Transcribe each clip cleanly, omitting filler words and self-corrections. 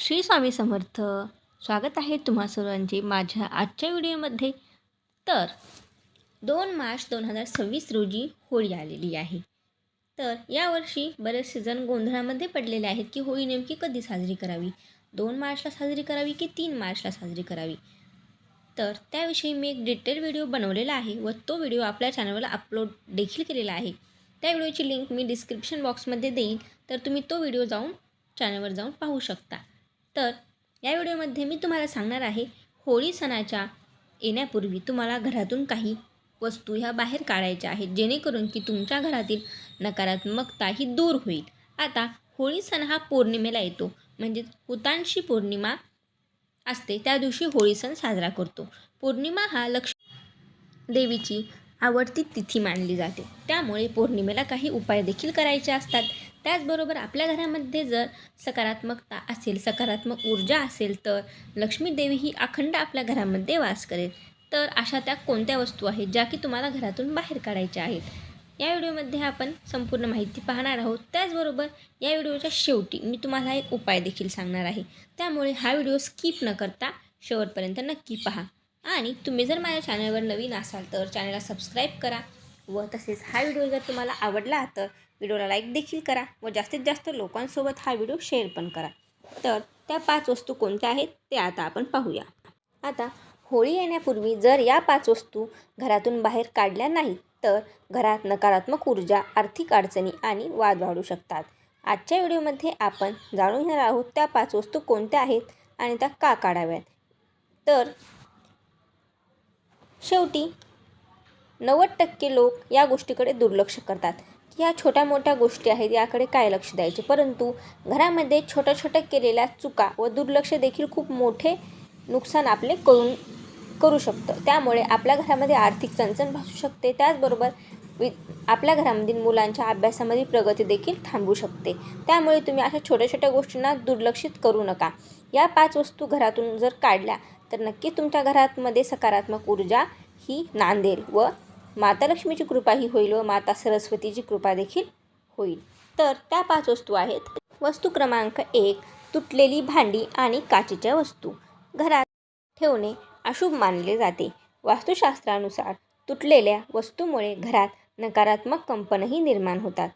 श्री स्वामी समर्थ. स्वागत आहे तुम्हा सर्वांचे माझ्या आजच्या व्हिडिओमध्ये. तर 2 मार्च 2026 रोजी होळी आलेली आहे. तर यावर्षी बरेचसे जण गोंधळामध्ये पडलेले आहेत की होळी नेमकी कधी साजरी करावी, 2 मार्चला साजरी करावी की 3 मार्चला साजरी करावी. तर त्याविषयी मी एक डिटेल व्हिडिओ बनवलेला आहे व तो व्हिडिओ आपल्या चॅनलवर अपलोड देखील केलेला आहे. त्या व्हिडिओची लिंक मी डिस्क्रिप्शन बॉक्समध्ये देईन, तर तुम्ही तो व्हिडिओ चॅनलवर जाऊन पाहू शकता. तर या व्हिडिओमध्ये मी तुम्हाला सांगणार आहे, होळी सणाच्या येण्यापूर्वी तुम्हाला घरातून काही वस्तू ह्या बाहेर काढायच्या आहेत, जेणेकरून की तुमच्या घरातील नकारात्मकता ही दूर होईल. आता होळी सण हा पौर्णिमेला येतो, म्हणजे हुतांशी पौर्णिमा असते त्या दिवशी होळी सण साजरा करतो. पौर्णिमा हा लक्ष्मी देवीची आवडती तिथी मानली जाते, त्यामुळे पौर्णिमेला काही उपाय देखील करायचे असतात. त्याचबरोबर आपल्या घरामध्ये जर सकारात्मकता असेल, सकारात्मक ऊर्जा असेल, तर लक्ष्मी देवी ही अखंड आपल्या घरामध्ये वास करेल. तर अशा त्या कोणत्या वस्तू आहेत ज्या की तुम्हाला घरातून बाहेर काढायच्या आहेत, या व्हिडिओमध्ये आपण संपूर्ण माहिती पाहणार आहोत. त्याचबरोबर या व्हिडिओच्या शेवटी मी तुम्हाला एक उपाय देखील सांगणार आहे, त्यामुळे हा व्हिडिओ स्किप न करता शेवटपर्यंत नक्की पहा. आणि तुम्ही जर माझ्या चॅनलवर नवीन असाल तर चॅनलला सबस्क्राईब करा व तसेच हा व्हिडिओ जर तुम्हाला आवडला तर व्हिडिओला लाईक देखील करा व जास्तीत जास्त लोकांसोबत हा व्हिडिओ शेअर पण करा. तर त्या 5 वस्तू कोणत्या आहेत ते आता आपण पाहूया. आता होळी येण्यापूर्वी जर या 5 वस्तू घरातून बाहेर काढल्या नाहीत तर घरात नकारात्मक ऊर्जा, आर्थिक अडचणी आणि वाद वाढू शकतात. आजच्या व्हिडिओमध्ये आपण जाणून घेणार आहोत त्या 5 वस्तू कोणत्या आहेत आणि त्या का काढाव्यात. तर शेवटी 90% लोक या गोष्टीकडे दुर्लक्ष करतात की ह्या छोट्या मोठ्या गोष्टी आहेत, याकडे काय लक्ष द्यायचे. परंतु घरामध्ये छोट्या छोट्या केलेल्या चुका व दुर्लक्ष देखील खूप मोठे नुकसान आपले करू शकतं. त्यामुळे आपल्या घरामध्ये आर्थिक चणचण भासू शकते. त्याचबरोबर आपल्या घरामधील मुलांच्या अभ्यासामध्ये प्रगती देखील थांबू शकते. त्यामुळे तुम्ही अशा छोट्या छोट्या गोष्टींना दुर्लक्षित करू नका. या 5 वस्तू घरातून जर काढल्या तर नक्की तुमच्या घरामध्ये सकारात्मक ऊर्जा ही नांदेल व माता लक्ष्मीची कृपाही होईल व माता सरस्वतीची कृपा देखील होईल. तर त्या 5 वस्तू आहेत. वस्तू क्रमांक 1, तुटलेली भांडी आणि काचेच्या वस्तू घरात ठेवणे अशुभ मानले जाते. वास्तुशास्त्रानुसार तुटलेल्या वस्तूमुळे घरात नकारात्मक कंपनही निर्माण होतात.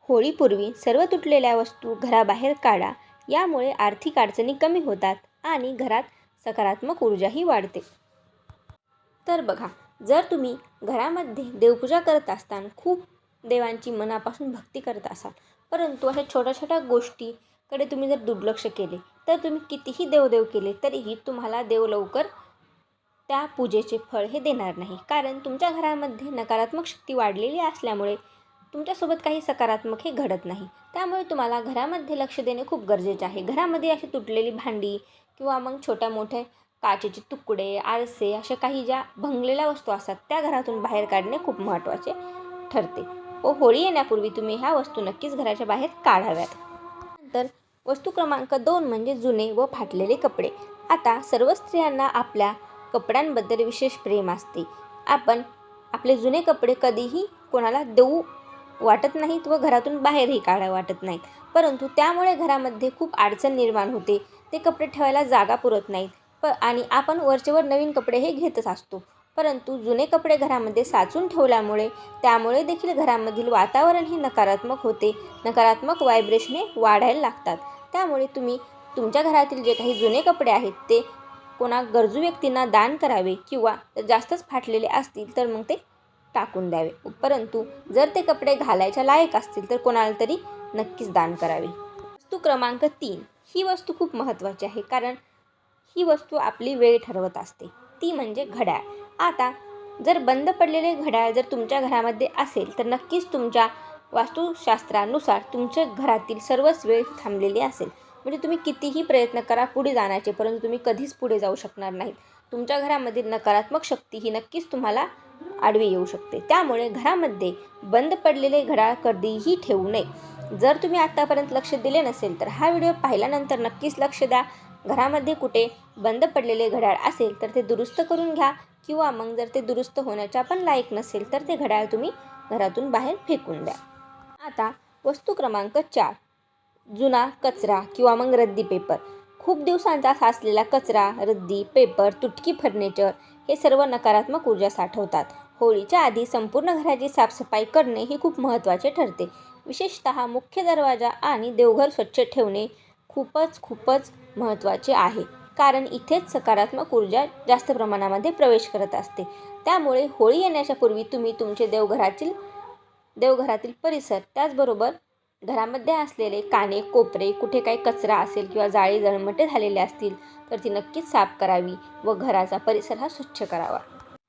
होळीपूर्वी सर्व तुटलेल्या वस्तू घराबाहेर काढा, यामुळे आर्थिक अडचणी कमी होतात आणि घरात सकारात्मक ऊर्जाही वाढते. तर बघा, जर तुम्ही घरामध्ये देवपूजा करत असताना खूप देवांची मनापासून भक्ती करत असाल, परंतु अशा छोट्या छोट्या गोष्टीकडे तुम्ही जर दुर्लक्ष केले तर तुम्ही कितीही देवदेव केले तरीही तुम्हाला देव लवकर त्या पूजेचे फळ हे देणार नाही. कारण तुमच्या घरामध्ये नकारात्मक शक्ती वाढलेली असल्यामुळे तुमच्यासोबत काही सकारात्मक हे घडत नाही. त्यामुळे तुम्हाला घरामध्ये लक्ष देणे खूप गरजेचे आहे. घरामध्ये अशी तुटलेली भांडी किंवा मग छोट्या मोठ्या काचेचे तुकडे, आरसे, अशा काही ज्या भंगलेल्या वस्तू असतात त्या घरातून बाहेर काढणे खूप महत्त्वाचे ठरते. व होळी येण्यापूर्वी तुम्ही ह्या वस्तू नक्कीच घराच्या बाहेर काढाव्यात. नंतर वस्तू क्रमांक 2 म्हणजे जुने व फाटलेले कपडे. आता सर्व स्त्रियांना आपल्या कपड्यांबद्दल विशेष प्रेम असते. आपण आपले जुने कपडे कधीही कोणाला देऊ वाटत नाहीत व घरातून बाहेरही काढा वाटत नाहीत, परंतु त्यामुळे घरामध्ये खूप अडचण निर्माण होते. ते कपडे ठेवायला जागा पुरत नाहीत आणि आपण वरचेवर नवीन कपडे हे घेतच असतो. परंतु जुने कपडे घरामध्ये साचून ठेवल्यामुळे त्यामुळे देखील घरामधील वातावरण हे नकारात्मक होते. नकारात्मक व्हायब्रेशन हे वाढायला लागतात. त्यामुळे तुम्ही तुमच्या घरातील जे काही जुने कपडे आहेत ते कोणा गरजू व्यक्तींना दान करावे किंवा जास्तच फाटलेले असतील तर मग ते टाकून द्यावे. परंतु जर ते कपडे घालायच्या लायक असतील तर कोणाला तरी नक्कीच दान करावे. वस्तू क्रमांक 3 ही वस्तू खूप महत्त्वाची आहे, कारण ही वस्तू आपली वेळ ठरवत असते. ती म्हणजे घड्याळ. आता जर बंद पडलेले घड्याळ जर तुमच्या घरामध्ये असेल तर नक्कीच तुमच्या वास्तुशास्त्रानुसार तुमच्या घरातील सर्वच वेळ थांबलेली असेल. म्हणजे तुम्ही कितीही प्रयत्न करा पुढे जाण्याचे, परंतु तुम्ही कधीच पुढे जाऊ शकणार नाहीत. तुमच्या घरामधील नकारात्मक शक्ती ही नक्कीच तुम्हाला आडवी येऊ शकते. त्यामुळे घरामध्ये बंद पडलेले घड्याळ कधीही ठेवू नये. जर तुम्ही आत्तापर्यंत लक्ष दिले नसेल तर हा व्हिडिओ पाहिल्यानंतर नक्कीच लक्ष द्या. घरामध्ये कुठे बंद पडलेले घड्याळ असेल तर ते दुरुस्त करून घ्या किंवा मग जर ते दुरुस्त होण्याच्या पण लायक नसेल तर ते घड्याळ तुम्ही घरातून बाहेर फेकून द्या. आता वस्तू क्रमांक 4, जुना कचरा किंवा मग रद्दी पेपर. खूप दिवसांचा साचलेला कचरा, रद्दी, पेपर, तुटकी फर्निचर हे सर्व नकारात्मक ऊर्जा साठवतात. होळीच्या आधी संपूर्ण घराची साफसफाई करणे हे खूप महत्त्वाचे ठरते. विशेषतः मुख्य दरवाजा आणि देवघर स्वच्छ ठेवणे खूपच महत्त्वाचे आहे. कारण इथेच सकारात्मक ऊर्जा जास्त प्रमाणामध्ये प्रवेश करत असते. त्यामुळे होळी येण्याच्या पूर्वी तुम्ही तुमचे देवघरातील परिसर, त्याचबरोबर घरामध्ये असलेले काने, कोपरे, कुठे काही कचरा असेल किंवा जाळी जळमटे झालेले असतील तर ती नक्कीच साफ करावी व घराचा परिसर हा स्वच्छ करावा.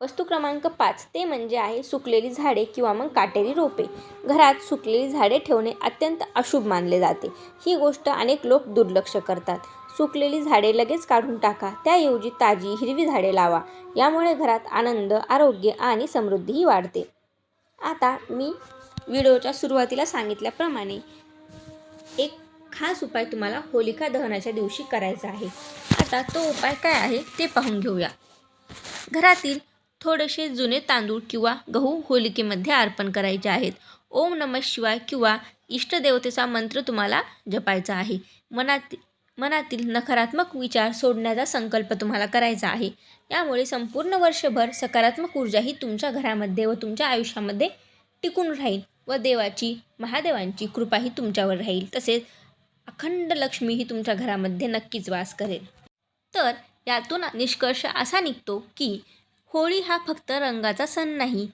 वस्तू क्रमांक 5 ते म्हणजे आहे सुकलेली झाडे किंवा मग काटेरी रोपे. घरात सुकलेली झाडे ठेवणे अत्यंत अशुभ मानले जाते. ही गोष्ट अनेक लोक दुर्लक्ष करतात. सुकलेली झाडे लगेच काढून टाका, त्याऐवजी ताजी हिरवी झाडे लावा. यामुळे घरात आनंद, आरोग्य आणि समृद्धीही वाढते. आता मी व्हिडिओच्या सुरुवातीला सांगितल्याप्रमाणे एक खास उपाय तुम्हाला होलिका दहनाच्या दिवशी करायचा आहे. आता तो उपाय काय आहे ते पाहून घेऊया. घरातील थोडेसे जुने तांदूळ किंवा गहू होलिकेमध्ये अर्पण करायचे आहेत. ओम नमः शिवाय किंवा इष्टदेवतेचा मंत्र तुम्हाला जपायचा आहे. मनातील नकारात्मक विचार सोडण्याचा संकल्प तुम्हाला करायचा आहे. यामुळे संपूर्ण वर्षभर सकारात्मक ऊर्जा ही तुमच्या घरामध्ये व तुमच्या आयुष्यामध्ये टिकून राहील व महादेवांची कृपाही तुमच्यावर राहील. तसेच अखंड लक्ष्मी ही तुमच्या घरामध्ये नक्कीच वास करेल. तर यातून निष्कर्ष असा निघतो की होळी हा फक्त रंगाचा सण नाही,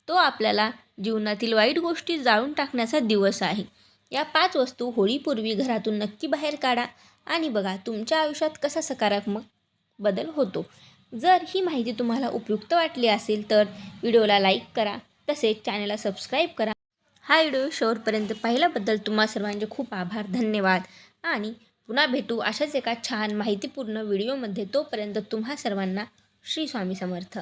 तो आपल्याला जीवनातील वाईट गोष्टी जाळून टाकण्याचा दिवस आहे. या 5 वस्तू होळीपूर्वी घरातून नक्की बाहेर काढा आणि बघा तुमच्या आयुष्यात कसा सकारात्मक बदल होतो. जर ही माहिती तुम्हाला उपयुक्त वाटली असेल तर व्हिडिओला लाईक करा, तसेच चॅनलला सबस्क्राईब करा. हा व्हिडिओ शेवटपर्यंत पाहिल्याबद्दल तुम्हा सर्वांचे खूप आभार, धन्यवाद. आणि पुन्हा भेटू अशाच एका छान माहितीपूर्ण व्हिडिओमध्ये. तोपर्यंत तुम्हा सर्वांना श्री स्वामी समर्थ.